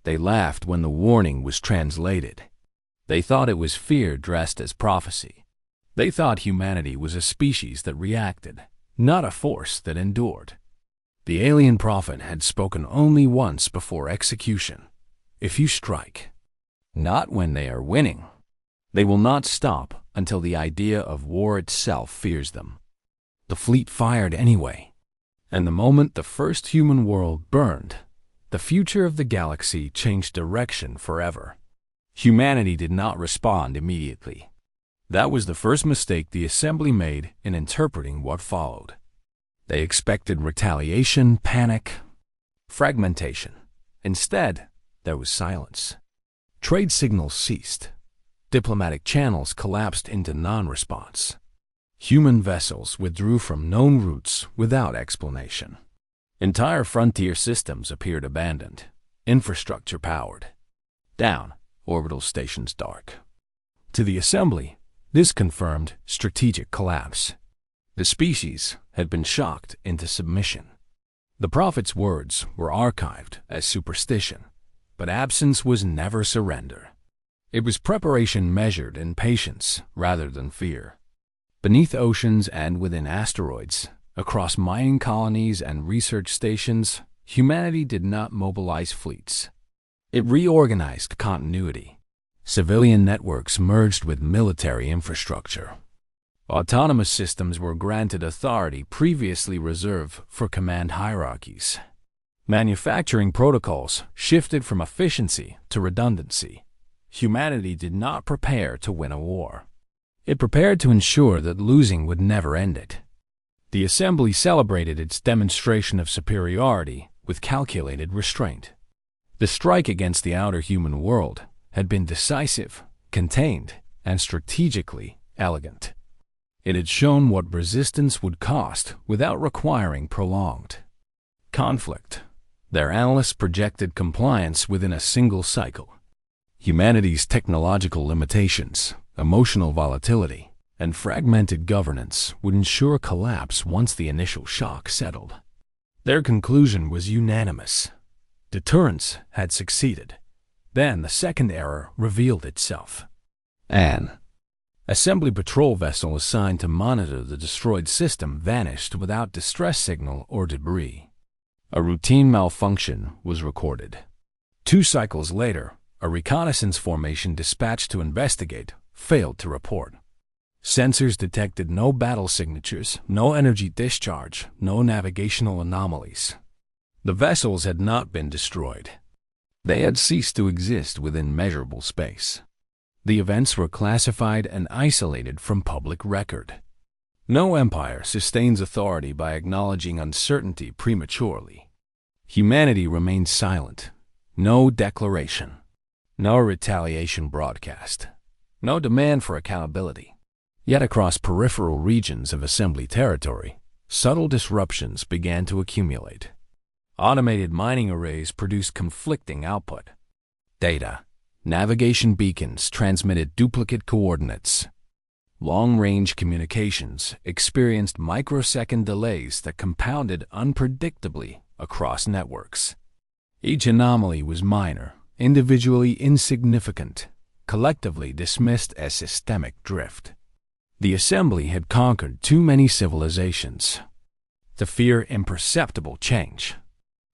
They laughed when the warning was translated. They thought it was fear dressed as prophecy. They thought humanity was a species that reacted, not a force that endured. The alien prophet had spoken only once before execution. If you strike, not when they are winning, they will not stop until the idea of war itself fears them. The fleet fired anyway, and the moment the first human world burned, the future of the galaxy changed direction forever. Humanity did not respond immediately. That was the first mistake the Assembly made in interpreting what followed. They expected retaliation, panic, fragmentation. Instead, there was silence. Trade signals ceased. Diplomatic channels collapsed into non-response. Human vessels withdrew from known routes without explanation. Entire frontier systems appeared abandoned, infrastructure powered down, orbital stations dark. To the Assembly, this confirmed strategic collapse. The species had been shocked into submission. The prophet's words were archived as superstition, but absence was never surrender. It was preparation measured in patience rather than fear. Beneath oceans and within asteroids, across mining colonies and research stations, humanity did not mobilize fleets. It reorganized continuity. Civilian networks merged with military infrastructure. Autonomous systems were granted authority previously reserved for command hierarchies. Manufacturing protocols shifted from efficiency to redundancy. Humanity did not prepare to win a war. It prepared to ensure that losing would never end it. The Assembly celebrated its demonstration of superiority with calculated restraint. The strike against the outer human world had been decisive, contained, and strategically elegant. It had shown what resistance would cost without requiring prolonged conflict. Their analysts projected compliance within a single cycle. Humanity's technological limitations, emotional volatility, and fragmented governance would ensure collapse once the initial shock settled. Their conclusion was unanimous. Deterrence had succeeded. Then the second error revealed itself. An Assembly patrol vessel assigned to monitor the destroyed system vanished without distress signal or debris. A routine malfunction was recorded. 2 cycles later, a reconnaissance formation dispatched to investigate failed to report. Sensors detected no battle signatures, no energy discharge, no navigational anomalies. The vessels had not been destroyed. They had ceased to exist within measurable space. The events were classified and isolated from public record. No empire sustains authority by acknowledging uncertainty prematurely. Humanity remained silent. No declaration. No retaliation broadcast. No demand for accountability. Yet across peripheral regions of Assembly territory, subtle disruptions began to accumulate. Automated mining arrays produced conflicting output. Data. Navigation beacons transmitted duplicate coordinates. Long-range communications experienced microsecond delays that compounded unpredictably across networks. Each anomaly was minor, individually insignificant, collectively dismissed as systemic drift. The Assembly had conquered too many civilizations to fear imperceptible change.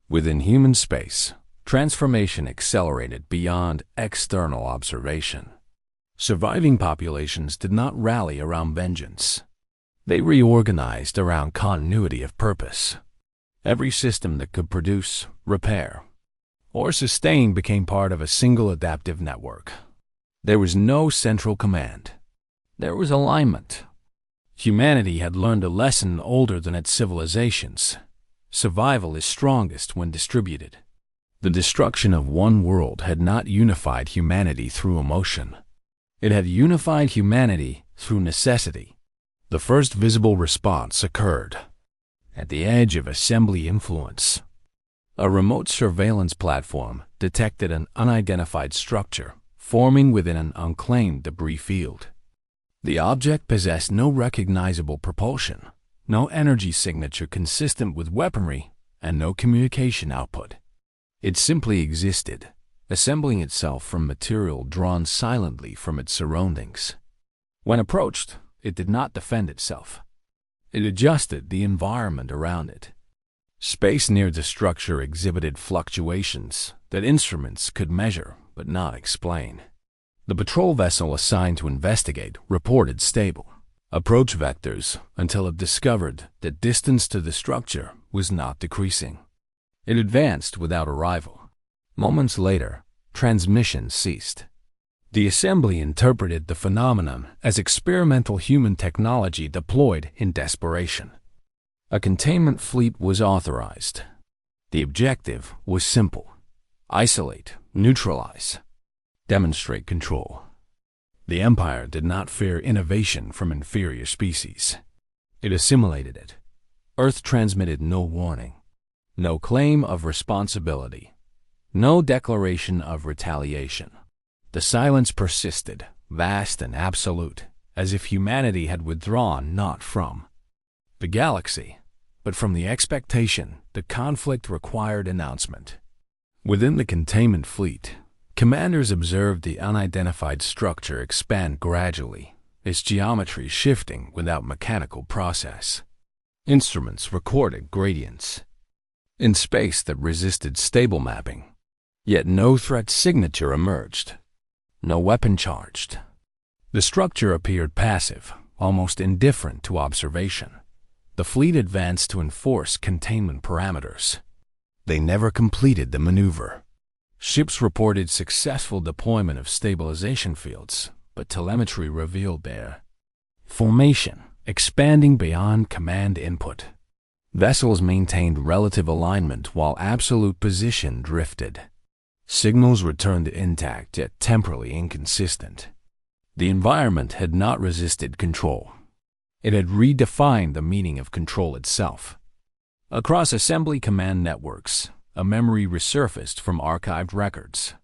Within human space, transformation accelerated beyond external observation. Surviving populations did not rally around vengeance. They reorganized around continuity of purpose. Every system that could produce, repair, or sustain became part of a single adaptive network. There was no central command. There was alignment. Humanity had learned a lesson older than its civilizations. Survival is strongest when distributed. The destruction of one world had not unified humanity through emotion. It had unified humanity through necessity. The first visible response occurred at the edge of Assembly influence. A remote surveillance platform detected an unidentified structure forming within an unclaimed debris field. The object possessed no recognizable propulsion, no energy signature consistent with weaponry, and no communication output. It simply existed, assembling itself from material drawn silently from its surroundings. When approached, it did not defend itself. It adjusted the environment around it. Space near the structure exhibited fluctuations that instruments could measure but not explain. The patrol vessel assigned to investigate reported stable approach vectors until it discovered that distance to the structure was not decreasing. It advanced without arrival. Moments later, transmission ceased. The assembly interpreted the phenomenon as experimental human technology deployed in desperation. A containment fleet was authorized. The objective was simple: isolate, neutralize, demonstrate control. The Empire did not fear innovation from inferior species. It assimilated it. Earth transmitted no warning, no claim of responsibility, no declaration of retaliation. The silence persisted, vast and absolute, as if humanity had withdrawn not from the galaxy, but from the expectation the conflict required announcement. Within the containment fleet, commanders observed the unidentified structure expand gradually, its geometry shifting without mechanical process. Instruments recorded gradients in space that resisted stable mapping, yet no threat signature emerged, no weapon charged. The structure appeared passive, almost indifferent to observation. The fleet advanced to enforce containment parameters. They never completed the maneuver. Ships reported successful deployment of stabilization fields, but telemetry revealed their formation expanding beyond command input. Vessels maintained relative alignment while absolute position drifted. Signals returned intact yet temporally inconsistent. The environment had not resisted control. It had redefined the meaning of control itself. Across assembly command networks, a memory resurfaced from archived records.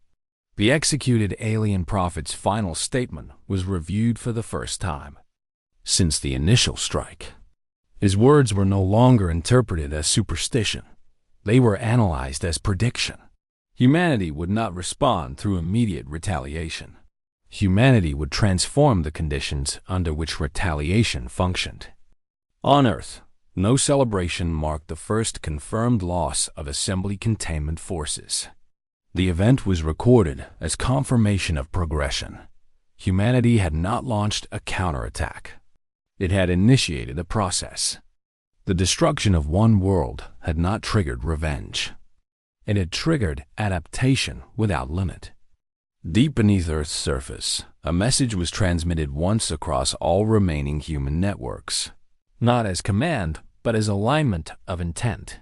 The executed alien prophet's final statement was reviewed for the first time since the initial strike. His words were no longer interpreted as superstition. They were analyzed as prediction. Humanity would not respond through immediate retaliation. Humanity would transform the conditions under which retaliation functioned. On Earth, no celebration marked the first confirmed loss of assembly containment forces. The event was recorded as confirmation of progression. Humanity had not launched a counterattack. It had initiated a process. The destruction of one world had not triggered revenge. It had triggered adaptation without limit. Deep beneath Earth's surface, a message was transmitted once across all remaining human networks, not as command, but as alignment of intent.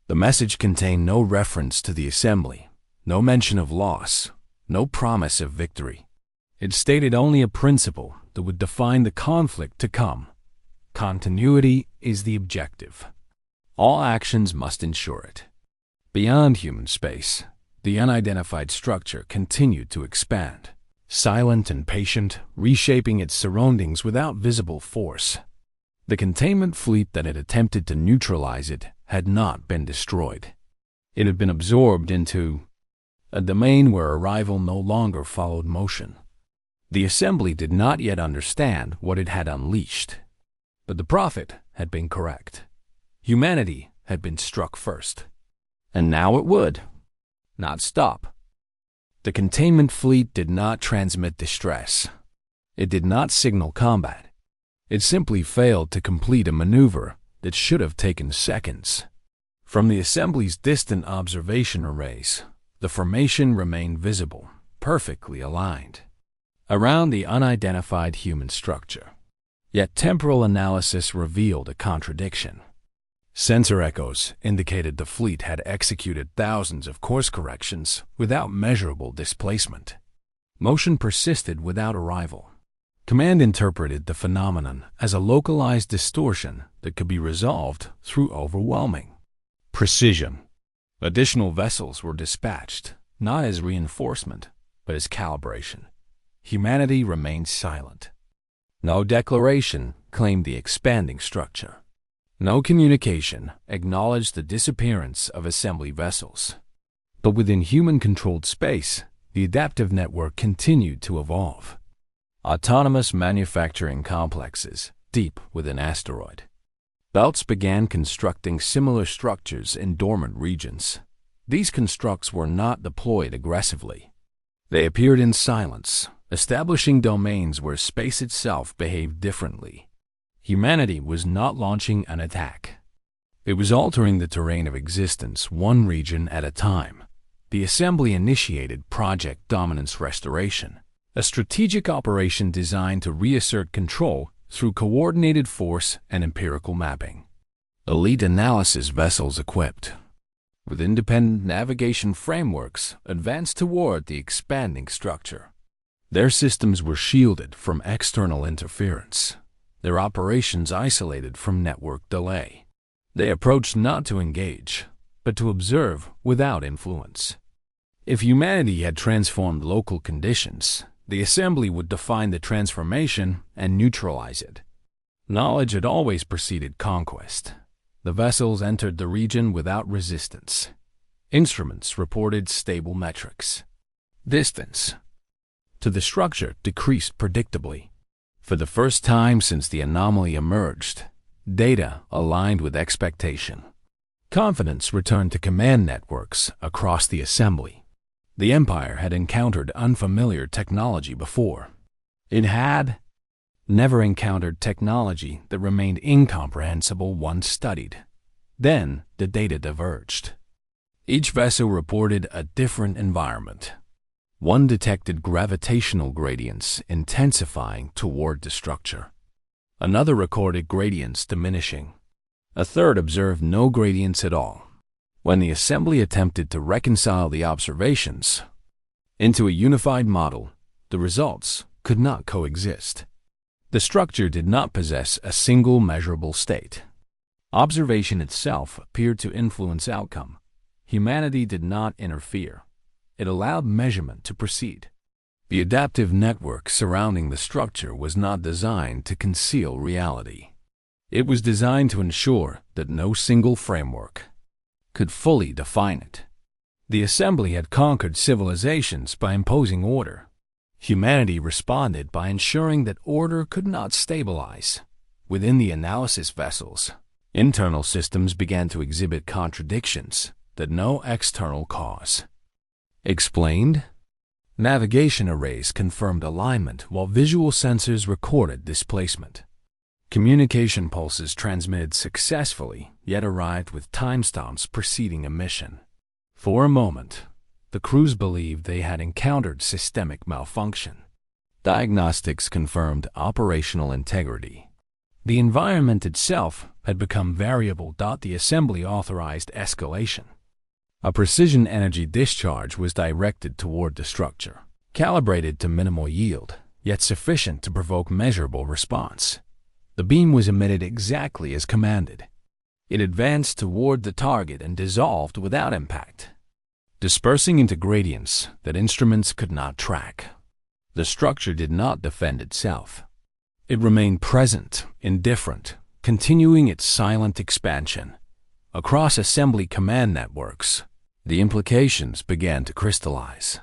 The message contained no reference to the assembly, no mention of loss, no promise of victory. It stated only a principle that would define the conflict to come. Continuity is the objective. All actions must ensure it. Beyond human space, the unidentified structure continued to expand, silent and patient, reshaping its surroundings without visible force. The containment fleet that had attempted to neutralize it had not been destroyed. It had been absorbed into a domain where arrival no longer followed motion. The assembly did not yet understand what it had unleashed, but the prophet had been correct. Humanity had been struck first, and now it would not stop. The containment fleet did not transmit distress. It did not signal combat. It simply failed to complete a maneuver that should have taken seconds. From the assembly's distant observation arrays, the formation remained visible, perfectly aligned around the unidentified human structure. Yet temporal analysis revealed a contradiction. Sensor echoes indicated the fleet had executed thousands of course corrections without measurable displacement. Motion persisted without arrival. Command interpreted the phenomenon as a localized distortion that could be resolved through overwhelming precision. Additional vessels were dispatched, not as reinforcement, but as calibration. Humanity remained silent. No declaration claimed the expanding structure. No communication acknowledged the disappearance of assembly vessels. But within human-controlled space, the adaptive network continued to evolve. Autonomous manufacturing complexes deep within asteroid belts began constructing similar structures in dormant regions. These constructs were not deployed aggressively. They appeared in silence, establishing domains where space itself behaved differently. Humanity was not launching an attack. It was altering the terrain of existence one region at a time. The assembly initiated Project Dominance Restoration, a strategic operation designed to reassert control through coordinated force and empirical mapping. Elite analysis vessels equipped with independent navigation frameworks advanced toward the expanding structure. Their systems were shielded from external interference, their operations isolated from network delay. They approached not to engage, but to observe without influence. If humanity had transformed local conditions, the assembly would define the transformation and neutralize it. Knowledge had always preceded conquest. The vessels entered the region without resistance. Instruments reported stable metrics. Distance to the structure decreased predictably. For the first time since the anomaly emerged, data aligned with expectation. Confidence returned to command networks across the assembly. The Empire had encountered unfamiliar technology before. It had never encountered technology that remained incomprehensible once studied. Then the data diverged. Each vessel reported a different environment. One detected gravitational gradients intensifying toward the structure. Another recorded gradients diminishing. A third observed no gradients at all. When the assembly attempted to reconcile the observations into a unified model, the results could not coexist. The structure did not possess a single measurable state. Observation itself appeared to influence outcome. Humanity did not interfere. It allowed measurement to proceed. The adaptive network surrounding the structure was not designed to conceal reality. It was designed to ensure that no single framework could fully define it. The assembly had conquered civilizations by imposing order. Humanity responded by ensuring that order could not stabilize. Within the analysis vessels, internal systems began to exhibit contradictions that no external cause explained. Navigation arrays confirmed alignment while visual sensors recorded displacement. Communication pulses transmitted successfully, yet arrived with timestamps preceding a mission. For a moment, the crews believed they had encountered systemic malfunction. Diagnostics confirmed operational integrity. The environment itself had become variable. The assembly authorized escalation. A precision energy discharge was directed toward the structure, calibrated to minimal yield, yet sufficient to provoke measurable response. The beam was emitted exactly as commanded. It advanced toward the target and dissolved without impact, dispersing into gradients that instruments could not track. The structure did not defend itself. It remained present, indifferent, continuing its silent expansion. Across assembly command networks, the implications began to crystallize.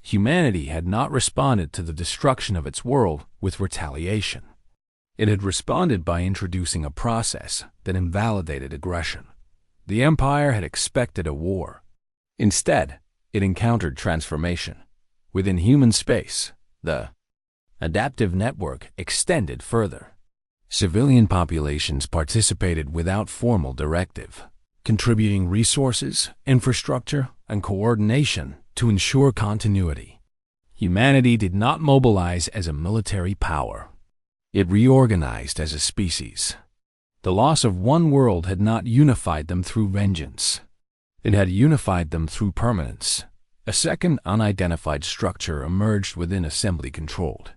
Humanity had not responded to the destruction of its world with retaliation. It had responded by introducing a process that invalidated aggression. The Empire had expected a war. Instead, it encountered transformation. Within human space, the adaptive network extended further. Civilian populations participated without formal directive, contributing resources, infrastructure, and coordination to ensure continuity. Humanity did not mobilize as a military power. It reorganized as a species. The loss of one world had not unified them through vengeance. It had unified them through permanence. A second unidentified structure emerged within assembly-controlled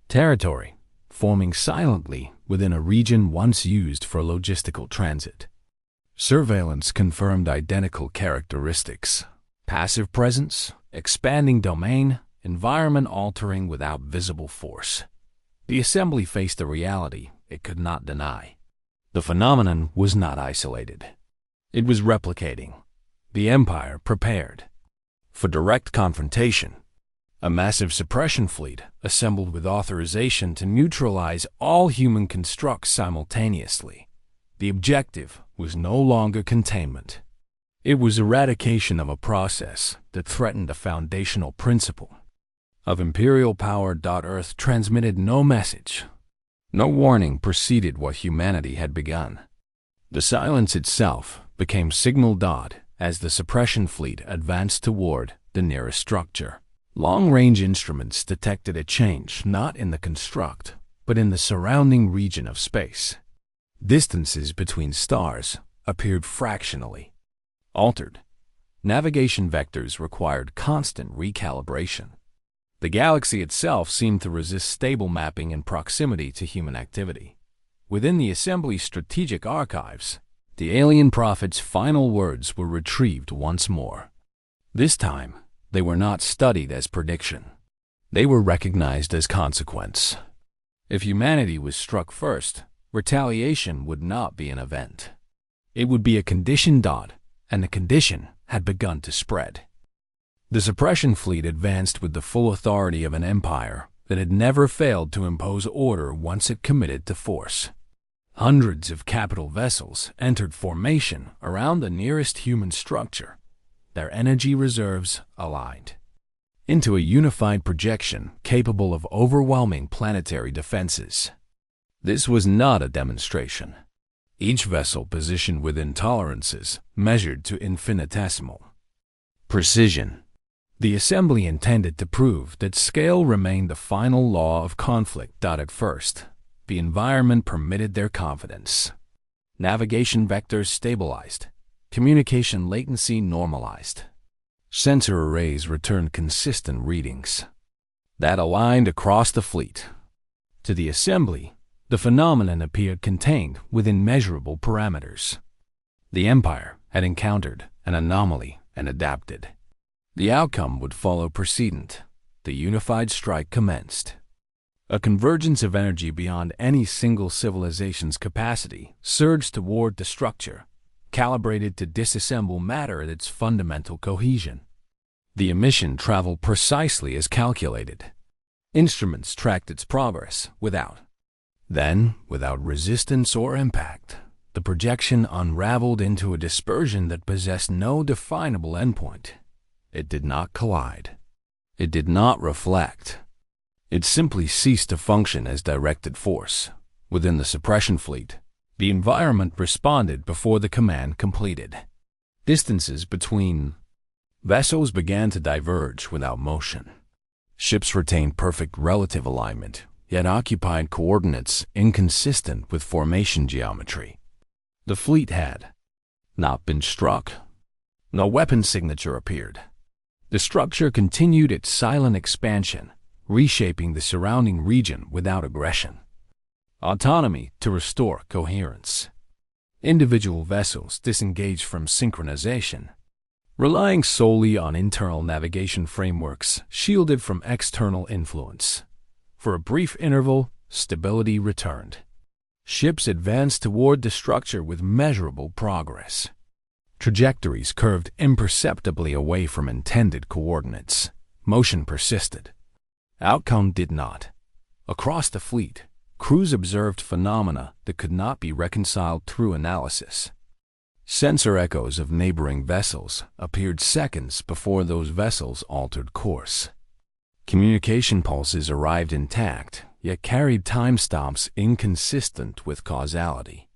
territory, forming silently within a region once used for logistical transit. Surveillance confirmed identical characteristics: passive presence, expanding domain, environment altering without visible force. The assembly faced a reality it could not deny. The phenomenon was not isolated. It was replicating. the Empire prepared for direct confrontation. A massive suppression fleet assembled with authorization to neutralize all human constructs simultaneously. The objective was no longer containment. It was eradication of a process that threatened a foundational principle of imperial power. Earth transmitted no message. No warning preceded what humanity had begun. The silence itself became signal. As the suppression fleet advanced toward the nearest structure, long-range instruments detected a change not in the construct, but in the surrounding region of space. Distances between stars appeared fractionally altered. Navigation vectors required constant recalibration. The galaxy itself seemed to resist stable mapping in proximity to human activity. Within the Assembly's strategic archives, the alien prophet's final words were retrieved once more. This time, they were not studied as prediction. They were recognized as consequence. If humanity was struck first, retaliation would not be an event. It would be a condition. And the condition had begun to spread. The suppression fleet advanced with the full authority of an empire that had never failed to impose order once it committed to force. Hundreds of capital vessels entered formation around the nearest human structure, their energy reserves aligned into a unified projection capable of overwhelming planetary defenses. This was not a demonstration. Each vessel positioned within tolerances measured to infinitesimal precision. The Assembly intended to prove that scale remained the final law of conflict. At first, the environment permitted their confidence. Navigation vectors stabilized. Communication latency normalized. Sensor arrays returned consistent readings that aligned across the fleet. To the Assembly, the phenomenon appeared contained within measurable parameters. The Empire had encountered an anomaly and adapted. The outcome would follow precedent. The unified strike commenced. A convergence of energy beyond any single civilization's capacity surged toward the structure, calibrated to disassemble matter at its fundamental cohesion. The emission traveled precisely as calculated. Instruments tracked its progress without resistance or impact. The projection unraveled into a dispersion that possessed no definable endpoint. It did not collide. It did not reflect. It simply ceased to function as directed force. Within the suppression fleet, the environment responded before the command completed. Distances between vessels began to diverge without motion. Ships retained perfect relative alignment, yet occupied coordinates inconsistent with formation geometry. The fleet had not been struck. No weapon signature appeared. The structure continued its silent expansion, reshaping the surrounding region without aggression. Autonomy to restore coherence. Individual vessels disengaged from synchronization, relying solely on internal navigation frameworks shielded from external influence. For a brief interval, stability returned. Ships advanced toward the structure with measurable progress. Trajectories curved imperceptibly away from intended coordinates. Motion persisted. Outcome did not. Across the fleet, crews observed phenomena that could not be reconciled through analysis. Sensor echoes of neighboring vessels appeared seconds before those vessels altered course. Communication pulses arrived intact, yet carried timestamps inconsistent with causality.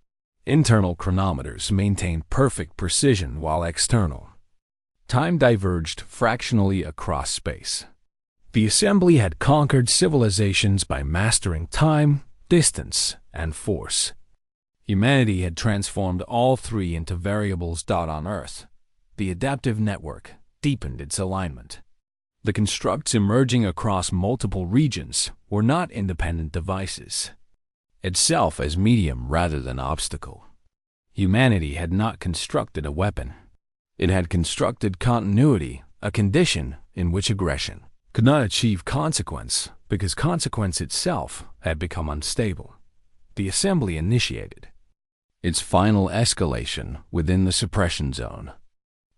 Internal chronometers maintained perfect precision while external time diverged fractionally across space. The Assembly had conquered civilizations by mastering time, distance, and force. Humanity had transformed all three into variables. On Earth, the adaptive network deepened its alignment. The constructs emerging across multiple regions were not independent devices, itself as medium rather than obstacle. Humanity had not constructed a weapon. It had constructed continuity, a condition in which aggression could not achieve consequence because consequence itself had become unstable. The Assembly initiated its final escalation within the suppression zone.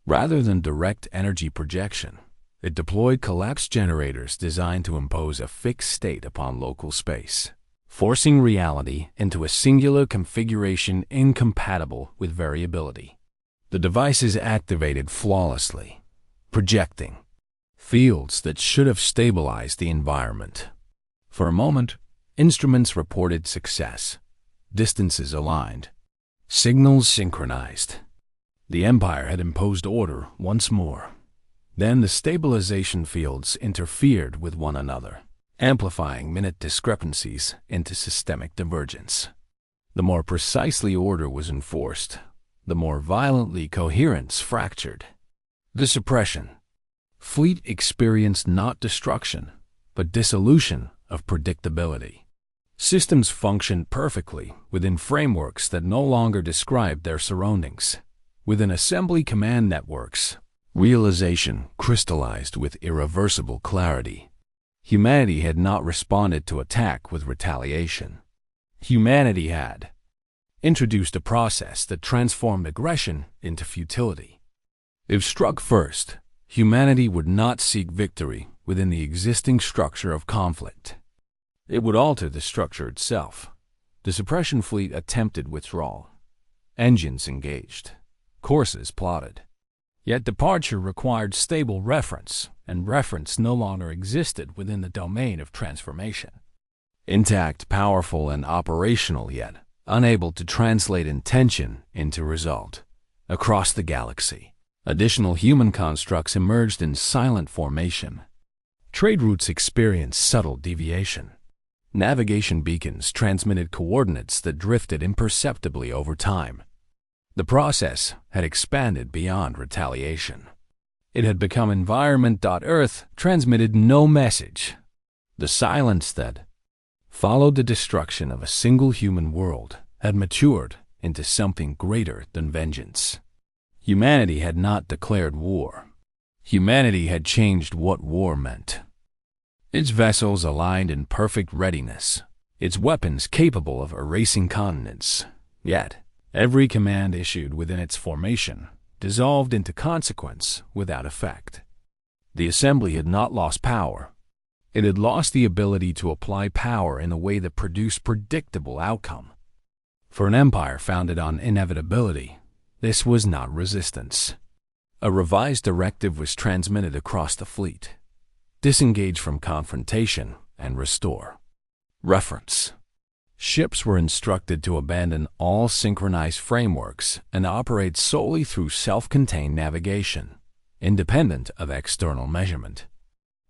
Rather than direct energy projection, it deployed collapse generators designed to impose a fixed state upon local space, forcing reality into a singular configuration incompatible with variability. The devices activated flawlessly, projecting fields that should have stabilized the environment. For a moment, instruments reported success, distances aligned, signals synchronized. The Empire had imposed order once more. Then the stabilization fields interfered with one another, amplifying minute discrepancies into systemic divergence. The more precisely order was enforced, the more violently coherence fractured. The suppression. Fleet experienced not destruction, but dissolution of predictability. Systems functioned perfectly within frameworks that no longer described their surroundings. Within assembly command networks, realization crystallized with irreversible clarity. Humanity had not responded to attack with retaliation. Humanity had introduced a process that transformed aggression into futility. If struck first, humanity would not seek victory within the existing structure of conflict. It would alter the structure itself. The suppression fleet attempted withdrawal. Engines engaged. Courses plotted. Yet departure required stable reference, and reference no longer existed within the domain of transformation. Intact, powerful, and operational, yet unable to translate intention into result. Across the galaxy, additional human constructs emerged in silent formation. Trade routes experienced subtle deviation. Navigation beacons transmitted coordinates that drifted imperceptibly over time. The process had expanded beyond retaliation. It had become environment.Earth transmitted no message. The silence that followed the destruction of a single human world had matured into something greater than vengeance. Humanity had not declared war. Humanity had changed what war meant. Its vessels aligned in perfect readiness, its weapons capable of erasing continents. Yet, every command issued within its formation dissolved into consequence without effect. The assembly had not lost power. It had lost the ability to apply power in a way that produced predictable outcome. For an empire founded on inevitability, this was not resistance. A revised directive was transmitted across the fleet. Disengage from confrontation and restore. Reference. Ships were instructed to abandon all synchronized frameworks and operate solely through self-contained navigation, independent of external measurement.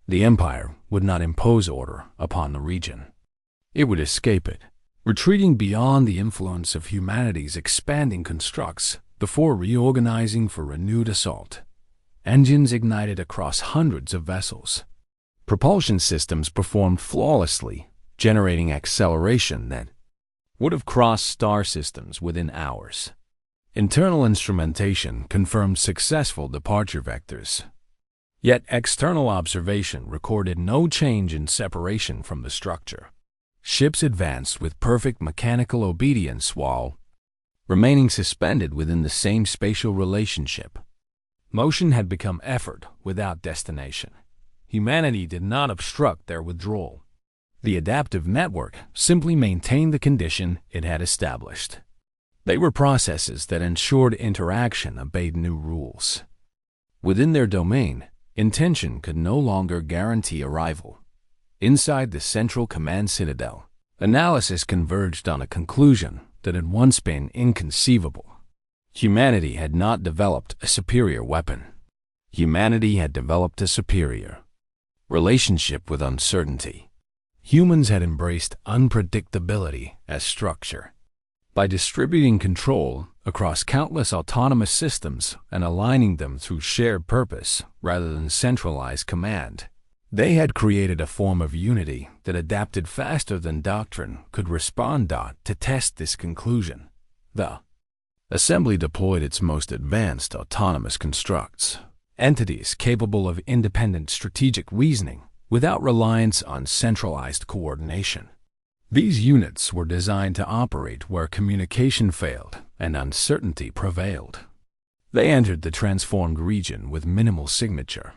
The Empire would not impose order upon the region. It would escape it, retreating beyond the influence of humanity's expanding constructs before reorganizing for renewed assault. Engines ignited across hundreds of vessels. Propulsion systems performed flawlessly, generating acceleration that would have crossed star systems within hours. Internal instrumentation confirmed successful departure vectors. Yet external observation recorded no change in separation from the structure. Ships advanced with perfect mechanical obedience while remaining suspended within the same spatial relationship. Motion had become effort without destination. Humanity did not obstruct their withdrawal. The adaptive network simply maintained the condition it had established. They were processes that ensured interaction obeyed new rules. Within their domain, intention could no longer guarantee arrival. Inside the central command citadel, analysis converged on a conclusion that had once been inconceivable. Humanity had not developed a superior weapon. Humanity had developed a superior relationship with uncertainty. Humans had embraced unpredictability as structure. By distributing control across countless autonomous systems and aligning them through shared purpose rather than centralized command, they had created a form of unity that adapted faster than doctrine could respond to test this conclusion. The assembly deployed its most advanced autonomous constructs, entities capable of independent strategic reasoning without reliance on centralized coordination. These units were designed to operate where communication failed and uncertainty prevailed. They entered the transformed region with minimal signature,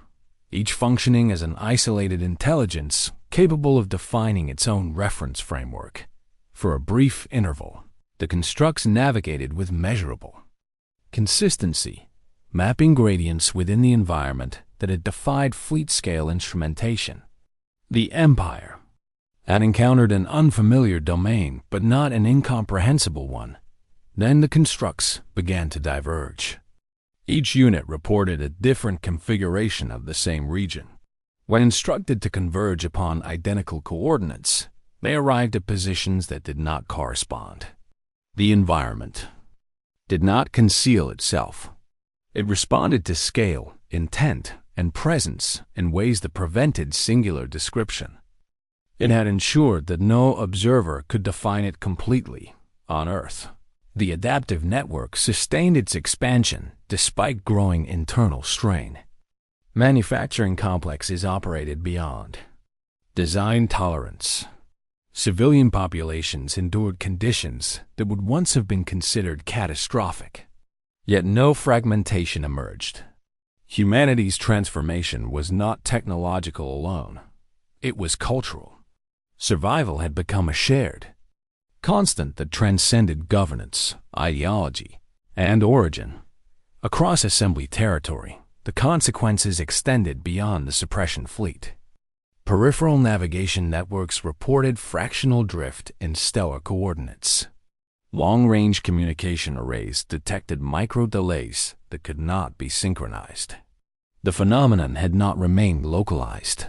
each functioning as an isolated intelligence capable of defining its own reference framework. For a brief interval, the constructs navigated with measurable consistency, mapping gradients within the environment that had defied fleet-scale instrumentation. The Empire had encountered an unfamiliar domain, but not an incomprehensible one. Then the constructs began to diverge. Each unit reported a different configuration of the same region. When instructed to converge upon identical coordinates, they arrived at positions that did not correspond. The environment did not conceal itself. It responded to scale, intent, and presence in ways that prevented singular description. It had ensured that no observer could define it completely on Earth. The adaptive network sustained its expansion despite growing internal strain. Manufacturing complexes operated beyond design tolerance. Civilian populations endured conditions that would once have been considered catastrophic. Yet no fragmentation emerged. Humanity's transformation was not technological alone. It was cultural. Survival had become a shared constant that transcended governance, ideology, and origin. Across assembly territory, the consequences extended beyond the suppression fleet. Peripheral navigation networks reported fractional drift in stellar coordinates. Long-range communication arrays detected micro-delays that could not be synchronized. The phenomenon had not remained localized.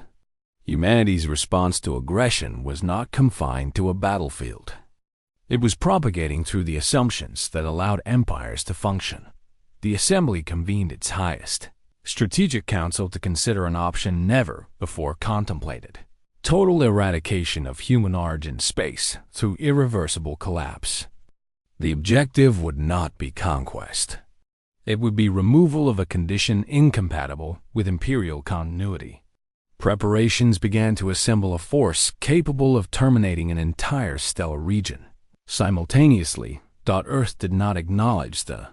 Humanity's response to aggression was not confined to a battlefield. It was propagating through the assumptions that allowed empires to function. The Assembly convened its highest strategic council to consider an option never before contemplated: total eradication of human origin space through irreversible collapse. The objective would not be conquest. It would be removal of a condition incompatible with imperial continuity. Preparations began to assemble a force capable of terminating an entire stellar region. Simultaneously, Earth did not acknowledge the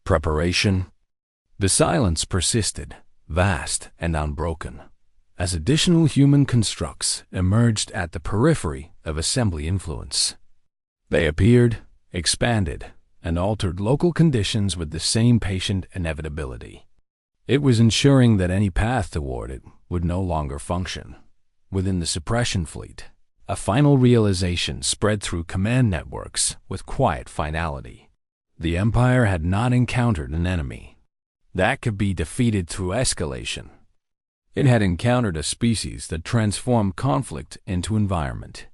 preparation. The silence persisted, vast and unbroken, as additional human constructs emerged at the periphery of assembly influence. They appeared, expanded, and altered local conditions with the same patient inevitability. It was ensuring that any path toward it would no longer function. Within the suppression fleet, a final realization spread through command networks with quiet finality. The Empire had not encountered an enemy that could be defeated through escalation. It had encountered a species that transformed conflict into environment.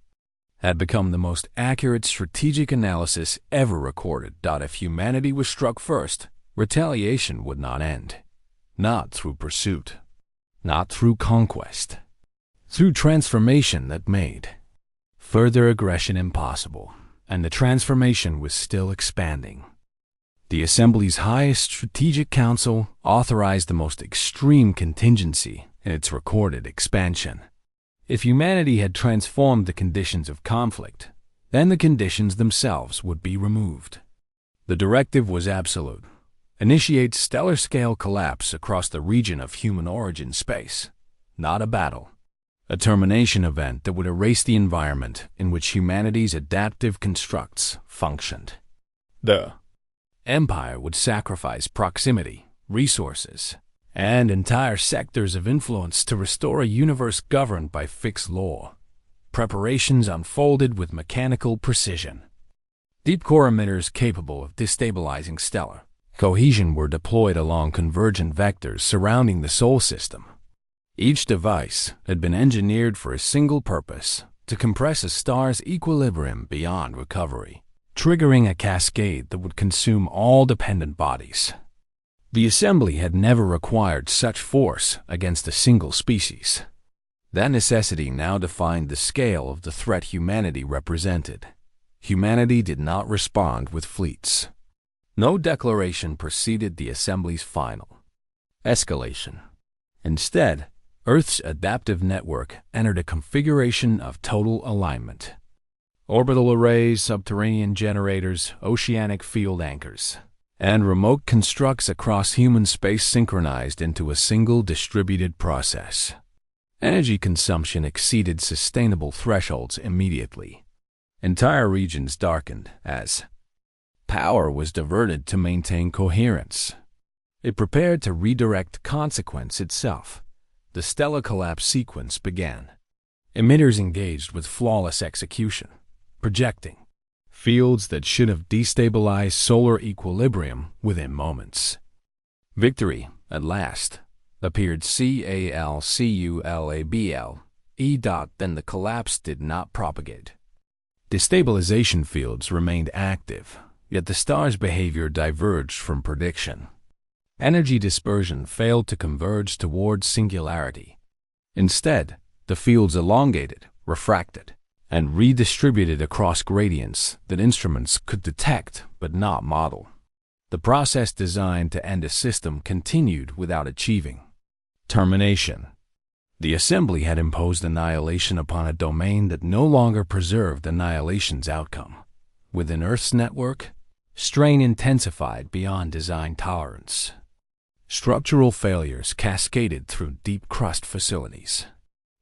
Had become the most accurate strategic analysis ever recorded. If humanity was struck first, retaliation would not end. Not through pursuit, not through conquest, through transformation that made further aggression impossible, and the transformation was still expanding. The Assembly's highest strategic council authorized the most extreme contingency in its recorded expansion. If humanity had transformed the conditions of conflict, then the conditions themselves would be removed. The directive was absolute: initiate stellar-scale collapse across the region of human origin space, not a battle. A termination event that would erase the environment in which humanity's adaptive constructs functioned. The Empire would sacrifice proximity, resources, and entire sectors of influence to restore a universe governed by fixed law. Preparations unfolded with mechanical precision. Deep core emitters capable of destabilizing stellar cohesion were deployed along convergent vectors surrounding the Sol system. Each device had been engineered for a single purpose: to compress a star's equilibrium beyond recovery, triggering a cascade that would consume all dependent bodies. The Assembly had never required such force against a single species. That necessity now defined the scale of the threat humanity represented. Humanity did not respond with fleets. No declaration preceded the Assembly's final escalation. Instead, Earth's adaptive network entered a configuration of total alignment. Orbital arrays, subterranean generators, oceanic field anchors. and remote constructs across human space synchronized into a single distributed process. Energy consumption exceeded sustainable thresholds immediately. Entire regions darkened as power was diverted to maintain coherence. It prepared to redirect consequence itself. The stellar collapse sequence began. Emitters engaged with flawless execution, projecting fields that should have destabilized solar equilibrium within moments. Victory, at last, appeared calculable. Then the collapse did not propagate. Destabilization fields remained active, yet the star's behavior diverged from prediction. Energy dispersion failed to converge towards singularity. Instead, the fields elongated, refracted, and redistributed across gradients that instruments could detect but not model. The process designed to end a system continued without achieving termination. The assembly had imposed annihilation upon a domain that no longer preserved annihilation's outcome. Within Earth's network, strain intensified beyond design tolerance. Structural failures cascaded through deep crust facilities.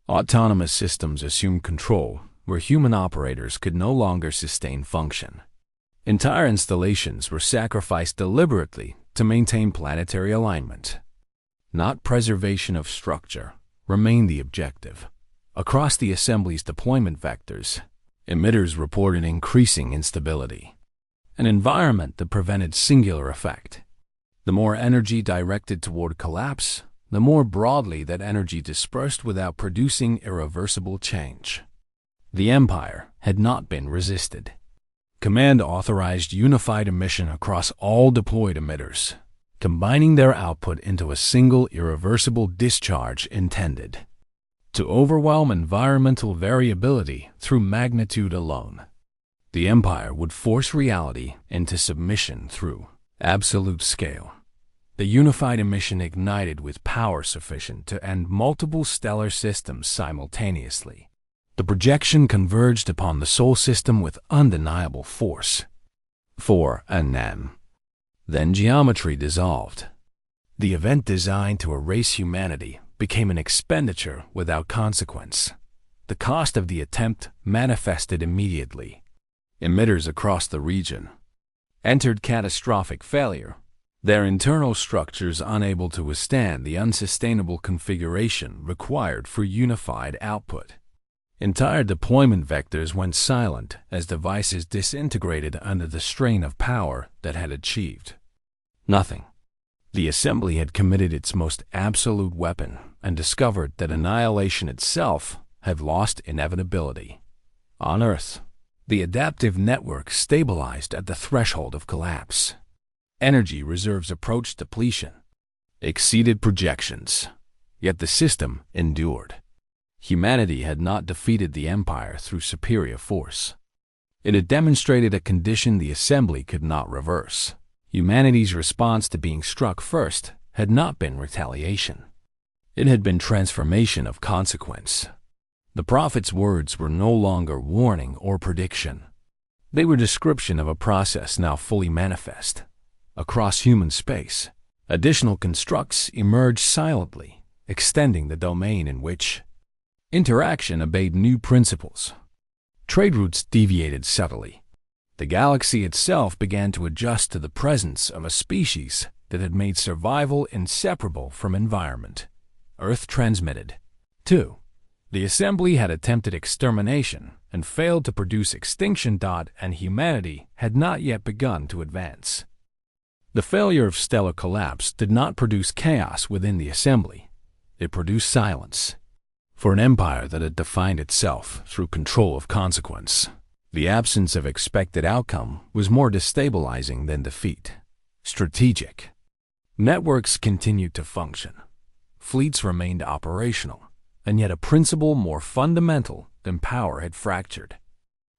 Autonomous systems assumed control where human operators could no longer sustain function. Entire installations were sacrificed deliberately to maintain planetary alignment. Not preservation of structure remained the objective. Across the assembly's deployment vectors, emitters reported increasing instability, an environment that prevented singular effect. The more energy directed toward collapse, the more broadly that energy dispersed without producing irreversible change. The Empire had not been resisted. Command authorized unified emission across all deployed emitters, combining their output into a single irreversible discharge intended to overwhelm environmental variability through magnitude alone. The Empire would force reality into submission through absolute scale. The unified emission ignited with power sufficient to end multiple stellar systems simultaneously. The projection converged upon the Sol system with undeniable force. Then geometry dissolved. The event designed to erase humanity became an expenditure without consequence. The cost of the attempt manifested immediately. Emitters across the region entered catastrophic failure, their internal structures unable to withstand the unsustainable configuration required for unified output. Entire deployment vectors went silent as devices disintegrated under the strain of power that had achieved nothing. The assembly had committed its most absolute weapon and discovered that annihilation itself had lost inevitability. On Earth, the adaptive network stabilized at the threshold of collapse. Energy reserves approached depletion, exceeded projections, yet the system endured. Humanity had not defeated the Empire through superior force. It had demonstrated a condition the assembly could not reverse. Humanity's response to being struck first had not been retaliation. It had been transformation of consequence. The prophet's words were no longer warning or prediction. They were description of a process now fully manifest. Across human space, additional constructs emerged silently, extending the domain in which interaction obeyed new principles. Trade routes deviated subtly. The galaxy itself began to adjust to the presence of a species that had made survival inseparable from environment. Earth transmitted. 2. The assembly had attempted extermination and failed to produce extinction. And humanity had not yet begun to advance. The failure of stellar collapse did not produce chaos within the assembly. It produced silence. For an empire that had defined itself through control of consequence, the absence of expected outcome was more destabilizing than defeat. Strategic. Networks continued to function. Fleets remained operational, and yet a principle more fundamental than power had fractured.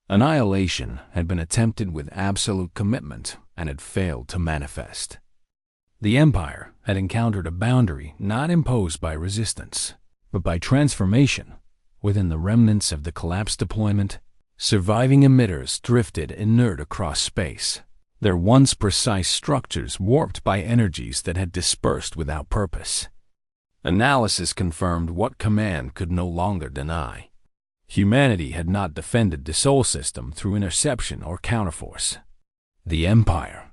Annihilation had been attempted with absolute commitment and had failed to manifest. The Empire had encountered a boundary not imposed by resistance, but by transformation. Within the remnants of the collapse deployment, surviving emitters drifted inert across space. their once precise structures warped by energies that had dispersed without purpose. Analysis confirmed what command could no longer deny. Humanity had not defended the Sol system through interception or counterforce. The Empire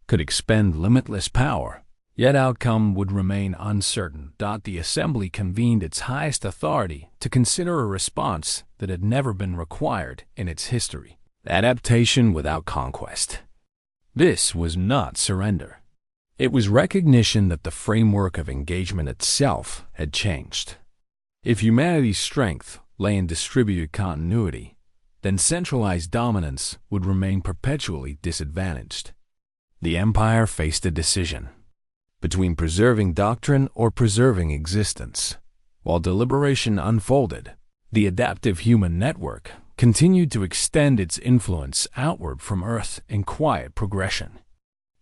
could expend limitless power, yet outcome would remain uncertain. The Assembly convened its highest authority to consider a response that had never been required in its history: adaptation without conquest. This was not surrender. It was recognition that the framework of engagement itself had changed. If humanity's strength lay in distributed continuity, then centralized dominance would remain perpetually disadvantaged. The Empire faced a decision between preserving doctrine or preserving existence. While deliberation unfolded, the adaptive human network continued to extend its influence outward from Earth in quiet progression.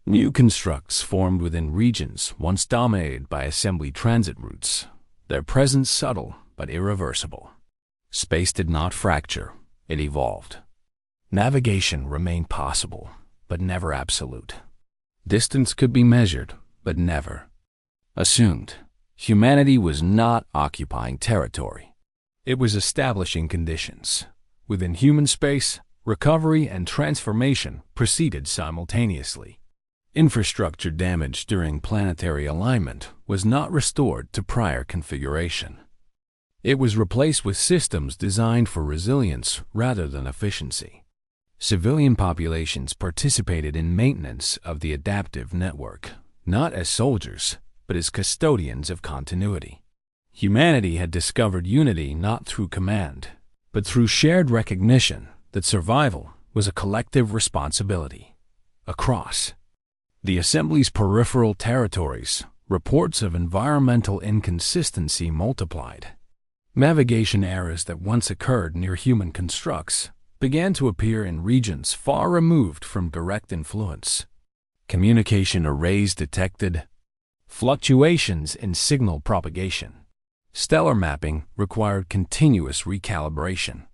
New constructs formed within regions once dominated by assembly transit routes, their presence subtle but irreversible. Space did not fracture, it evolved. Navigation remained possible, but never absolute. Distance could be measured, but never assumed. Humanity was not occupying territory. It was establishing conditions. Within human space, recovery and transformation proceeded simultaneously. Infrastructure damaged during planetary alignment was not restored to prior configuration. It was replaced with systems designed for resilience rather than efficiency. Civilian populations participated in maintenance of the adaptive network, not as soldiers, but as custodians of continuity. Humanity had discovered unity not through command, but through shared recognition that survival was a collective responsibility. Across the Assembly's peripheral territories, reports of environmental inconsistency multiplied. Navigation errors that once occurred near human constructs began to appear in regions far removed from direct influence. Communication arrays detected fluctuations in signal propagation. Stellar mapping required continuous recalibration.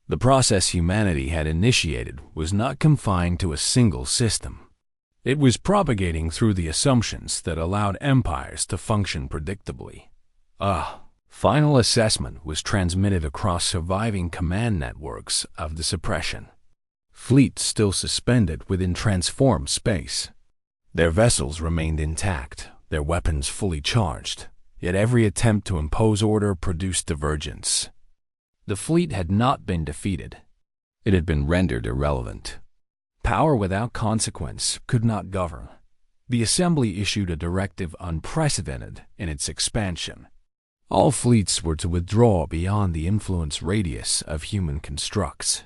The process humanity had initiated was not confined to a single system. It was propagating through the assumptions that allowed empires to function predictably. A final assessment was transmitted across surviving command networks of the suppression. Fleets still suspended within transformed space. Their vessels remained intact, their weapons fully charged, yet every attempt to impose order produced divergence. The fleet had not been defeated. It had been rendered irrelevant. Power without consequence could not govern. The Assembly issued a directive unprecedented in its expansion. All fleets were to withdraw beyond the influence radius of human constructs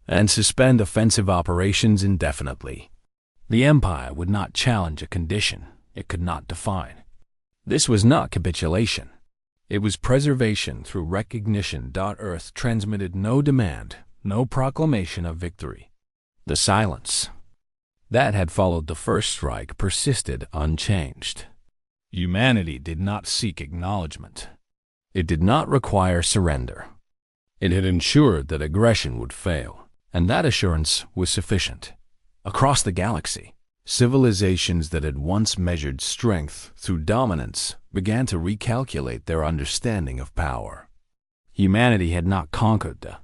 and suspend offensive operations indefinitely. The Empire would not challenge a condition it could not define. This was not capitulation. It was preservation through recognition. Earth transmitted no demand, no proclamation of victory. The silence that had followed the first strike persisted unchanged. Humanity did not seek acknowledgement. It did not require surrender. It had ensured that aggression would fail, and that assurance was sufficient. Across the galaxy, civilizations that had once measured strength through dominance began to recalculate their understanding of power. Humanity had not conquered the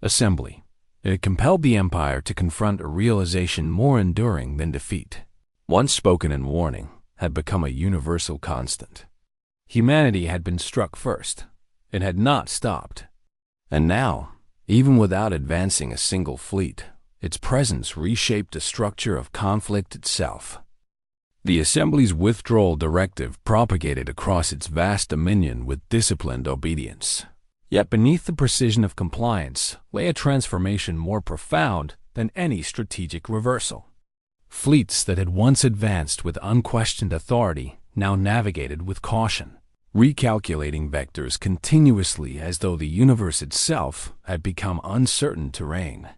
Assembly. It had compelled the Empire to confront a realization more enduring than defeat. Once spoken in warning, had become a universal constant. Humanity had been struck first. It had not stopped. And now, even without advancing a single fleet, its presence reshaped the structure of conflict itself. The Assembly's withdrawal directive propagated across its vast dominion with disciplined obedience. Yet beneath the precision of compliance lay a transformation more profound than any strategic reversal. Fleets that had once advanced with unquestioned authority now navigated with caution, recalculating vectors continuously as though the universe itself had become uncertain terrain.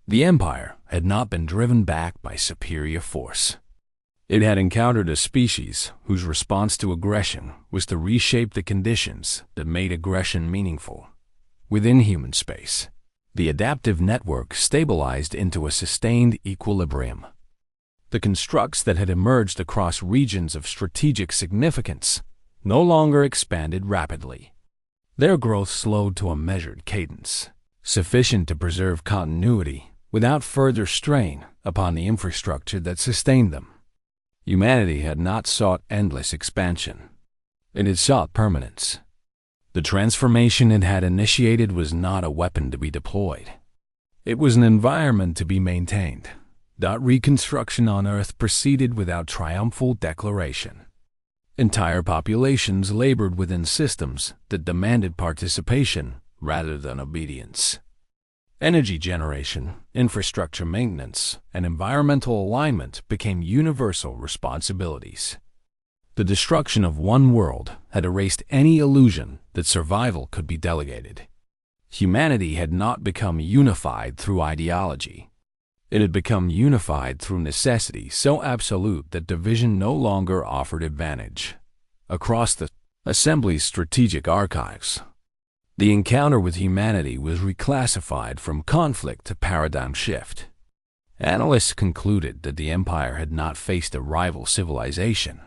The Empire had not been driven back by superior force. It had encountered a species whose response to aggression was to reshape the conditions that made aggression meaningful. Within human space, the adaptive network stabilized into a sustained equilibrium. The constructs that had emerged across regions of strategic significance no longer expanded rapidly. Their growth slowed to a measured cadence, sufficient to preserve continuity without further strain upon the infrastructure that sustained them. Humanity had not sought endless expansion. It had sought permanence. The transformation it had initiated was not a weapon to be deployed. It was an environment to be maintained. That reconstruction on Earth proceeded without triumphal declaration. Entire populations labored within systems that demanded participation rather than obedience. Energy generation, infrastructure maintenance, and environmental alignment became universal responsibilities. The destruction of one world had erased any illusion that survival could be delegated. Humanity had not become unified through ideology. It had become unified through necessity so absolute that division no longer offered advantage. Across the Assembly's strategic archives, the encounter with humanity was reclassified from conflict to paradigm shift. Analysts concluded that the Empire had not faced a rival civilization.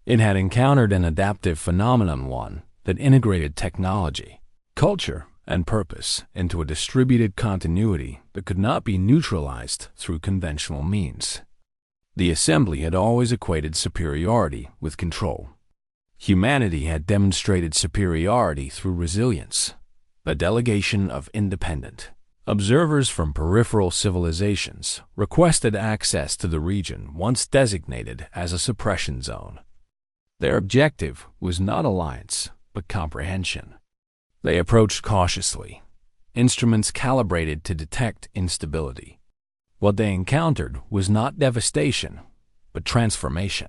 It had encountered an adaptive phenomenon, one that integrated technology, culture, and purpose into a distributed continuity that could not be neutralized through conventional means. The Assembly had always equated superiority with control. Humanity had demonstrated superiority through resilience, a delegation of independent. Observers from peripheral civilizations requested access to the region once designated as a suppression zone. Their objective was not alliance, but comprehension. They approached cautiously, instruments calibrated to detect instability. What they encountered was not devastation, but transformation.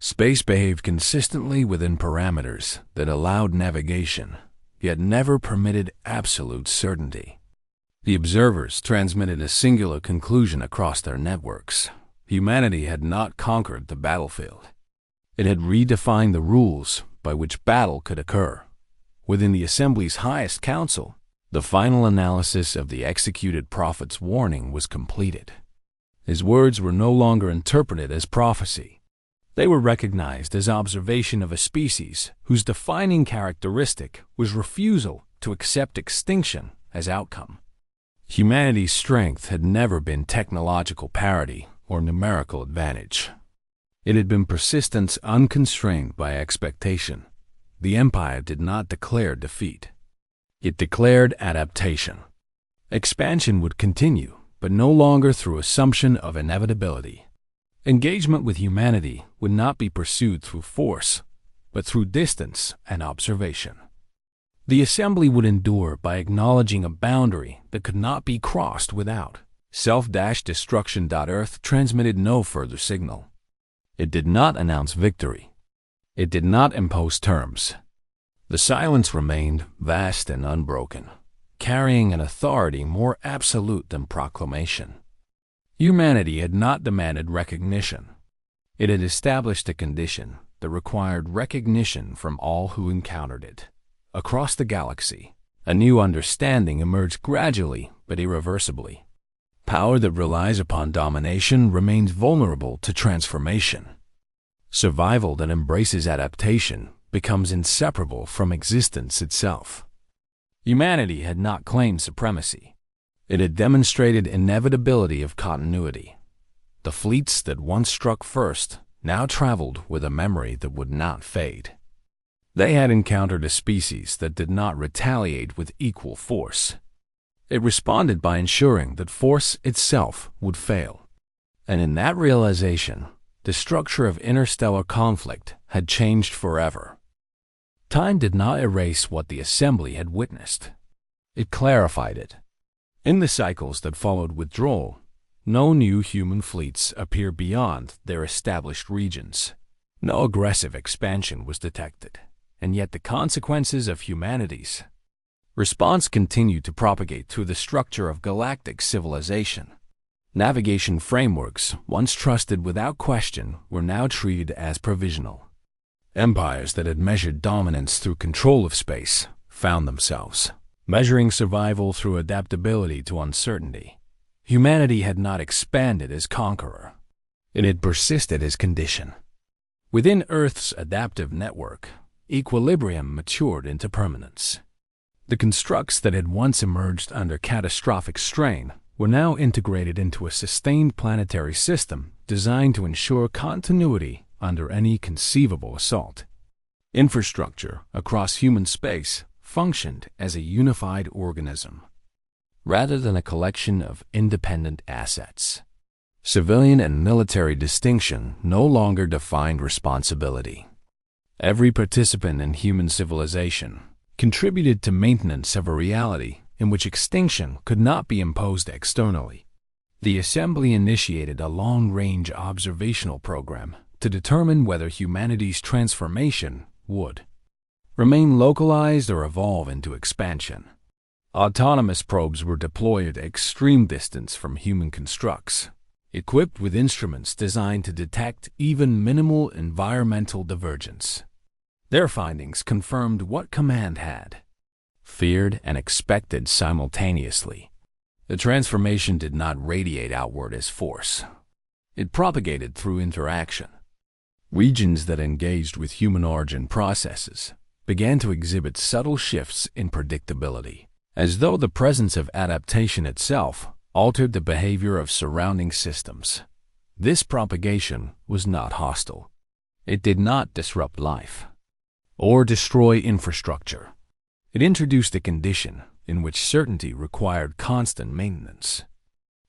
Space behaved consistently within parameters that allowed navigation, yet never permitted absolute certainty. The observers transmitted a singular conclusion across their networks. Humanity had not conquered the battlefield. It had redefined the rules by which battle could occur. Within the Assembly's highest council, the final analysis of the executed prophet's warning was completed. His words were no longer interpreted as prophecy. They were recognized as observation of a species whose defining characteristic was refusal to accept extinction as outcome. Humanity's strength had never been technological parity or numerical advantage. It had been persistence unconstrained by expectation. The Empire did not declare defeat. It declared adaptation. Expansion would continue, but no longer through assumption of inevitability. Engagement with humanity would not be pursued through force, but through distance and observation. The Assembly would endure by acknowledging a boundary that could not be crossed without. Self-destruction. Earth transmitted no further signal. It did not announce victory. It did not impose terms. The silence remained vast and unbroken, carrying an authority more absolute than proclamation. Humanity had not demanded recognition. It had established a condition that required recognition from all who encountered it. Across the galaxy, a new understanding emerged gradually but irreversibly. Power that relies upon domination remains vulnerable to transformation. Survival that embraces adaptation becomes inseparable from existence itself. Humanity had not claimed supremacy. It had demonstrated inevitability of continuity. The fleets that once struck first now traveled with a memory that would not fade. They had encountered a species that did not retaliate with equal force. It responded by ensuring that force itself would fail. And in that realization, the structure of interstellar conflict had changed forever. Time did not erase what the Assembly had witnessed. It clarified it. In the cycles that followed withdrawal, no new human fleets appeared beyond their established regions. No aggressive expansion was detected, and yet the consequences of humanity's response continued to propagate through the structure of galactic civilization. Navigation frameworks, once trusted without question, were now treated as provisional. Empires that had measured dominance through control of space found themselves measuring survival through adaptability to uncertainty. Humanity had not expanded as conqueror. and it persisted as condition. Within Earth's adaptive network, equilibrium matured into permanence. The constructs that had once emerged under catastrophic strain were now integrated into a sustained planetary system designed to ensure continuity under any conceivable assault. Infrastructure across human space functioned as a unified organism, rather than a collection of independent assets. Civilian and military distinction no longer defined responsibility. Every participant in human civilization contributed to maintenance of a reality in which extinction could not be imposed externally. The Assembly initiated a long-range observational program to determine whether humanity's transformation would remain localized or evolve into expansion. Autonomous probes were deployed at extreme distance from human constructs, equipped with instruments designed to detect even minimal environmental divergence. Their findings confirmed what command had feared and expected simultaneously. The transformation did not radiate outward as force. It propagated through interaction. Regions that engaged with human origin processes began to exhibit subtle shifts in predictability, as though the presence of adaptation itself altered the behavior of surrounding systems. This propagation was not hostile. It did not disrupt life or destroy infrastructure. It introduced a condition in which certainty required constant maintenance.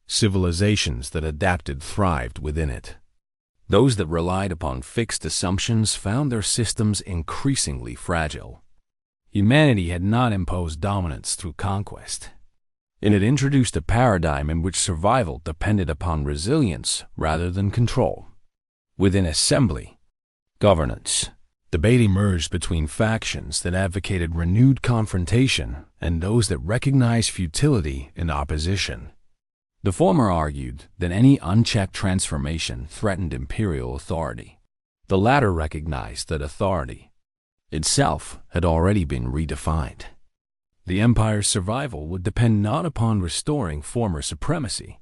Civilizations that adapted thrived within it. Those that relied upon fixed assumptions found their systems increasingly fragile. Humanity had not imposed dominance through conquest. It had introduced a paradigm in which survival depended upon resilience rather than control. Within assembly, governance, debate emerged between factions that advocated renewed confrontation and those that recognized futility in opposition. The former argued that any unchecked transformation threatened imperial authority. The latter recognized that authority itself had already been redefined. The empire's survival would depend not upon restoring former supremacy,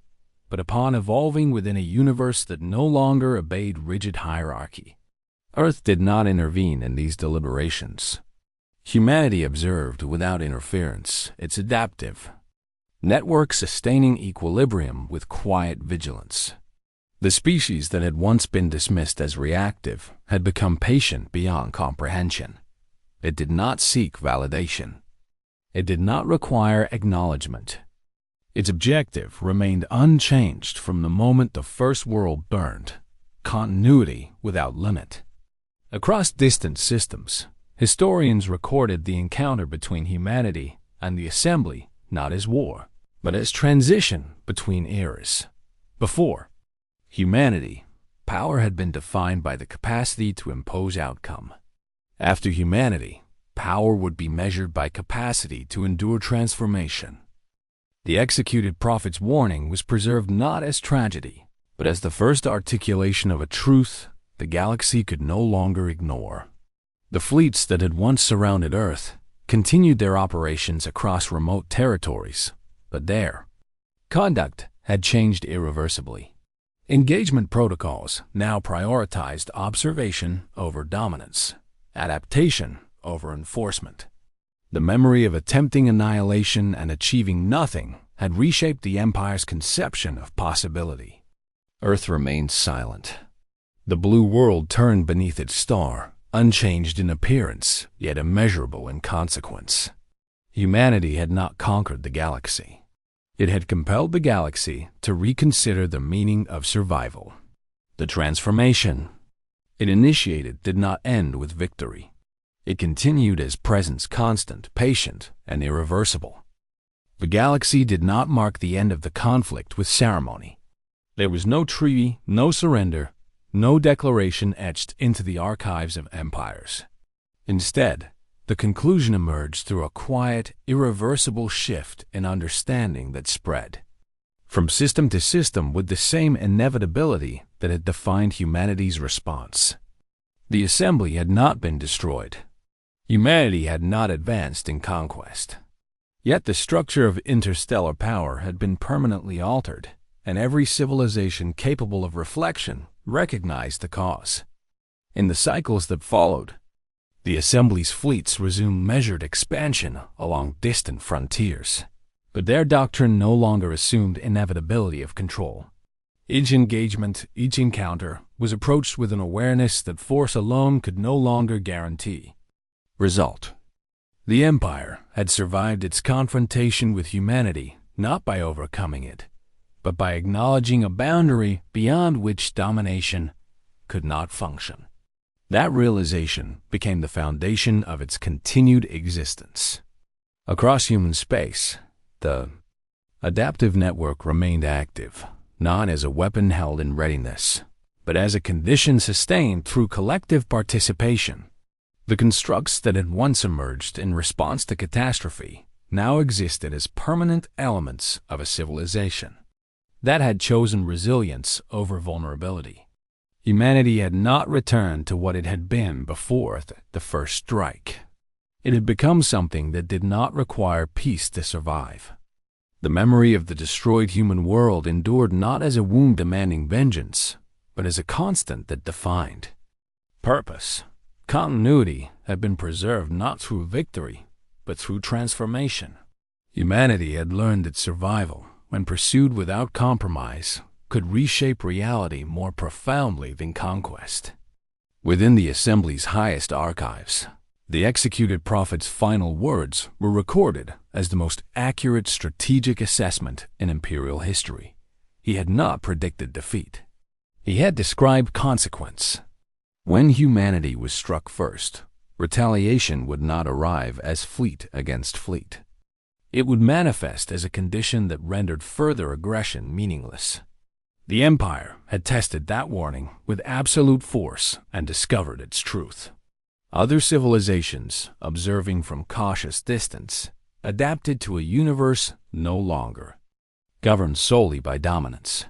but upon evolving within a universe that no longer obeyed rigid hierarchy. Earth did not intervene in these deliberations. Humanity observed without interference, its adaptive network sustaining equilibrium with quiet vigilance. The species that had once been dismissed as reactive had become patient beyond comprehension. It did not seek validation. It did not require acknowledgement. Its objective remained unchanged from the moment the first world burned: continuity without limit. Across distant systems, historians recorded the encounter between humanity and the Assembly not as war, but as transition between eras. Before humanity, power had been defined by the capacity to impose outcome. After humanity, power would be measured by capacity to endure transformation. The executed prophet's warning was preserved not as tragedy, but as the first articulation of a truth the galaxy could no longer ignore. The fleets that had once surrounded Earth continued their operations across remote territories, but their conduct had changed irreversibly. Engagement protocols now prioritized observation over dominance, adaptation over enforcement. The memory of attempting annihilation and achieving nothing had reshaped the Empire's conception of possibility. Earth remained silent. The blue world turned beneath its star, unchanged in appearance, yet immeasurable in consequence. Humanity had not conquered the galaxy. It had compelled the galaxy to reconsider the meaning of survival. The transformation it initiated did not end with victory. It continued as presence constant, patient, and irreversible. The galaxy did not mark the end of the conflict with ceremony. There was no treaty, no surrender, no declaration etched into the archives of empires. Instead, the conclusion emerged through a quiet, irreversible shift in understanding that spread from system to system with the same inevitability that had defined humanity's response. The Assembly had not been destroyed. Humanity had not advanced in conquest. Yet the structure of interstellar power had been permanently altered. and every civilization capable of reflection recognized the cause. In the cycles that followed, the Assembly's fleets resumed measured expansion along distant frontiers, but their doctrine no longer assumed inevitability of control. Each engagement, each encounter, was approached with an awareness that force alone could no longer guarantee. Result: the Empire had survived its confrontation with humanity not by overcoming it, but by acknowledging a boundary beyond which domination could not function. That realization became the foundation of its continued existence. Across human space, the adaptive network remained active, not as a weapon held in readiness, but as a condition sustained through collective participation. The constructs that had once emerged in response to catastrophe now existed as permanent elements of a civilization that had chosen resilience over vulnerability. Humanity had not returned to what it had been before the first strike. It had become something that did not require peace to survive. The memory of the destroyed human world endured not as a wound demanding vengeance, but as a constant that defined purpose. Continuity had been preserved not through victory, but through transformation. Humanity had learned that survival, when pursued without compromise, could reshape reality more profoundly than conquest. Within the Assembly's highest archives, the executed prophet's final words were recorded as the most accurate strategic assessment in imperial history. He had not predicted defeat. He had described consequence. When humanity was struck first, retaliation would not arrive as fleet against fleet. It would manifest as a condition that rendered further aggression meaningless. The Empire had tested that warning with absolute force and discovered its truth. Other civilizations, observing from cautious distance, adapted to a universe no longer governed solely by dominance.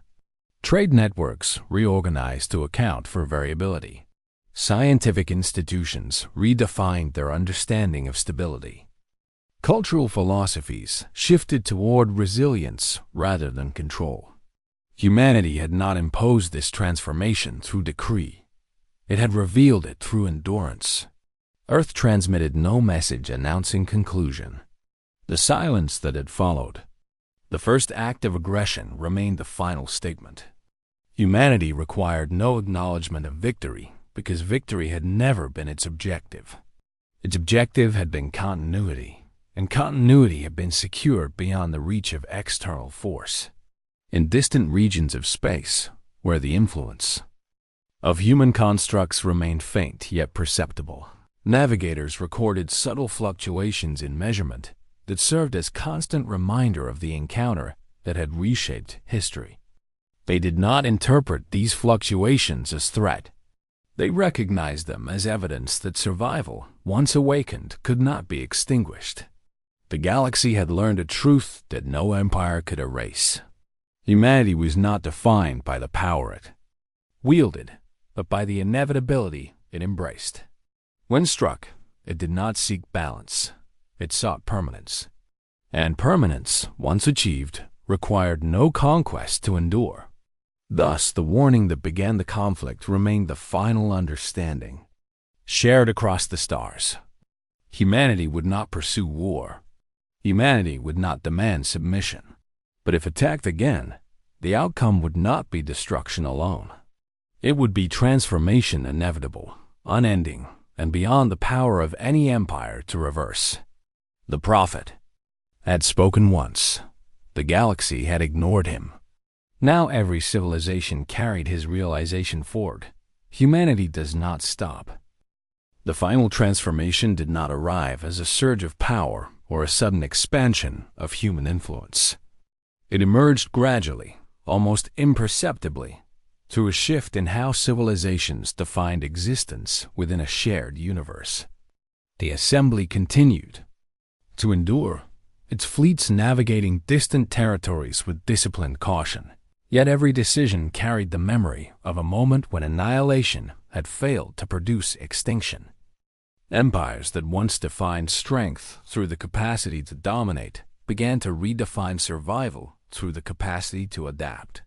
Trade networks reorganized to account for variability. Scientific institutions redefined their understanding of stability. Cultural philosophies shifted toward resilience rather than control. Humanity had not imposed this transformation through decree. It had revealed it through endurance. Earth transmitted no message announcing conclusion. The silence that had followed, the first act of aggression, remained the final statement. Humanity required no acknowledgement of victory because victory had never been its objective. Its objective had been continuity, and continuity had been secured beyond the reach of external force. In distant regions of space, where the influence of human constructs remained faint yet perceptible, navigators recorded subtle fluctuations in measurement that served as constant reminder of the encounter that had reshaped history. They did not interpret these fluctuations as threat. They recognized them as evidence that survival, once awakened, could not be extinguished. The galaxy had learned a truth that no empire could erase. Humanity was not defined by the power it wielded, but by the inevitability it embraced. When struck, it did not seek balance. It sought permanence. And permanence, once achieved, required no conquest to endure. Thus, the warning that began the conflict remained the final understanding, shared across the stars. Humanity would not pursue war. Humanity would not demand submission. But if attacked again, the outcome would not be destruction alone. It would be transformation inevitable, unending, and beyond the power of any empire to reverse. The prophet had spoken once. The galaxy had ignored him. Now every civilization carried his realization forward. Humanity does not stop. The final transformation did not arrive as a surge of power or a sudden expansion of human influence. It emerged gradually, almost imperceptibly, through a shift in how civilizations defined existence within a shared universe. The assembly continued to endure, its fleets navigating distant territories with disciplined caution. Yet every decision carried the memory of a moment when annihilation had failed to produce extinction. Empires that once defined strength through the capacity to dominate began to redefine survival through the capacity to adapt.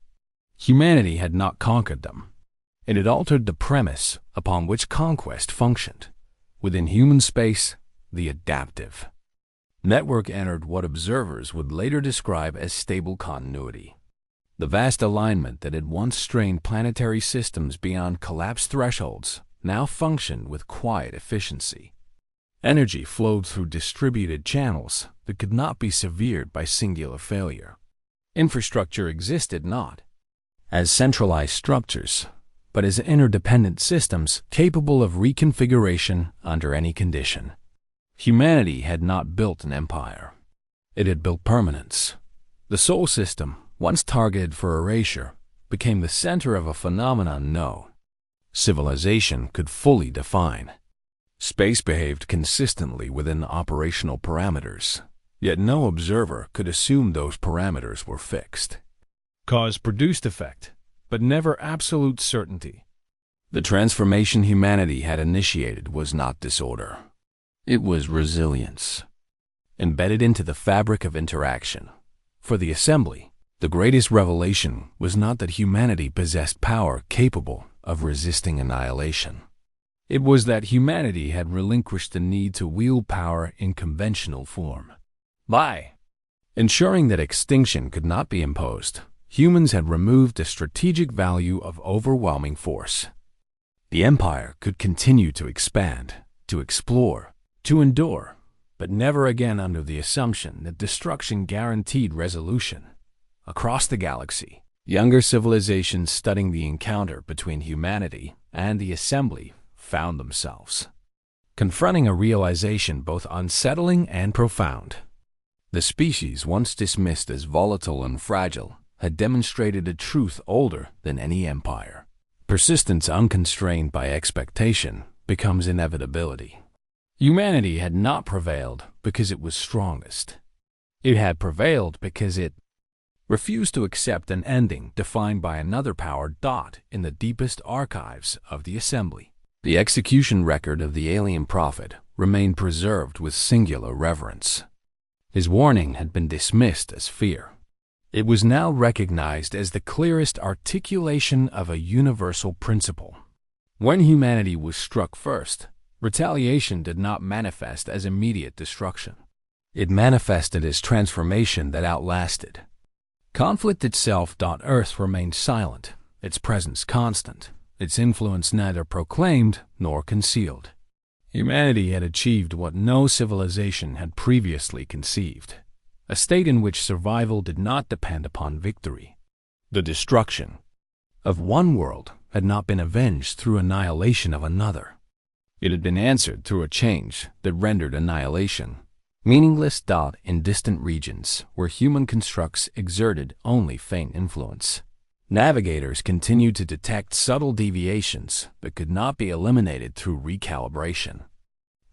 Humanity had not conquered them. It had altered the premise upon which conquest functioned. Within human space, the adaptive network entered what observers would later describe as stable continuity. The vast alignment that had once strained planetary systems beyond collapse thresholds now functioned with quiet efficiency. Energy flowed through distributed channels that could not be severed by singular failure. Infrastructure existed not as centralized structures, but as interdependent systems capable of reconfiguration under any condition. Humanity had not built an empire. It had built permanence. The Sol system, once targeted for erasure, became the center of a phenomenon no civilization could fully define. Space behaved consistently within operational parameters, yet no observer could assume those parameters were fixed. Cause produced effect, but never absolute certainty. The transformation humanity had initiated was not disorder. It was resilience, embedded into the fabric of interaction. For the assembly, the greatest revelation was not that humanity possessed power capable of resisting annihilation. It was that humanity had relinquished the need to wield power in conventional form. By ensuring that extinction could not be imposed, humans had removed the strategic value of overwhelming force. The empire could continue to expand, to explore, to endure, but never again under the assumption that destruction guaranteed resolution. Across the galaxy, younger civilizations studying the encounter between humanity and the assembly found themselves confronting a realization both unsettling and profound. The species once dismissed as volatile and fragile had demonstrated a truth older than any empire. Persistence unconstrained by expectation becomes inevitability. Humanity had not prevailed because it was strongest. It had prevailed because it refused to accept an ending defined by another power in the deepest archives of the assembly. The execution record of the alien prophet remained preserved with singular reverence. His warning had been dismissed as fear. It was now recognized as the clearest articulation of a universal principle. When humanity was struck first, retaliation did not manifest as immediate destruction. It manifested as transformation that outlasted. Conflict itself. Earth remained silent, its presence constant, its influence neither proclaimed nor concealed. Humanity had achieved what no civilization had previously conceived, a state in which survival did not depend upon victory. The destruction of one world had not been avenged through annihilation of another. It had been answered through a change that rendered annihilation meaningless. In distant regions where human constructs exerted only faint influence, navigators continued to detect subtle deviations that could not be eliminated through recalibration.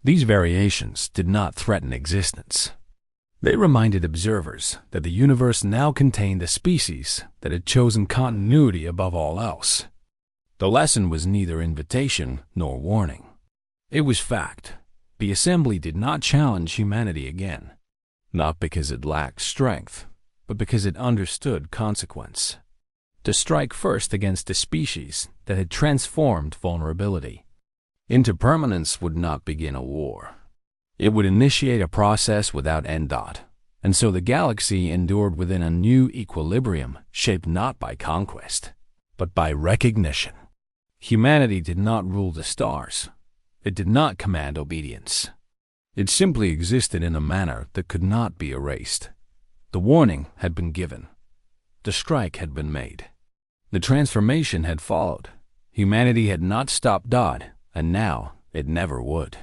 These variations did not threaten existence. They reminded observers that the universe now contained a species that had chosen continuity above all else. The lesson was neither invitation nor warning. It was fact. The assembly did not challenge humanity again, not because it lacked strength, but because it understood consequence. To strike first against a species that had transformed vulnerability into permanence would not begin a war. It would initiate a process without end. And so the galaxy endured within a new equilibrium shaped not by conquest, but by recognition. Humanity did not rule the stars. It did not command obedience. It simply existed in a manner that could not be erased. The warning had been given. The strike had been made. The transformation had followed. Humanity had not stopped, and now it never would.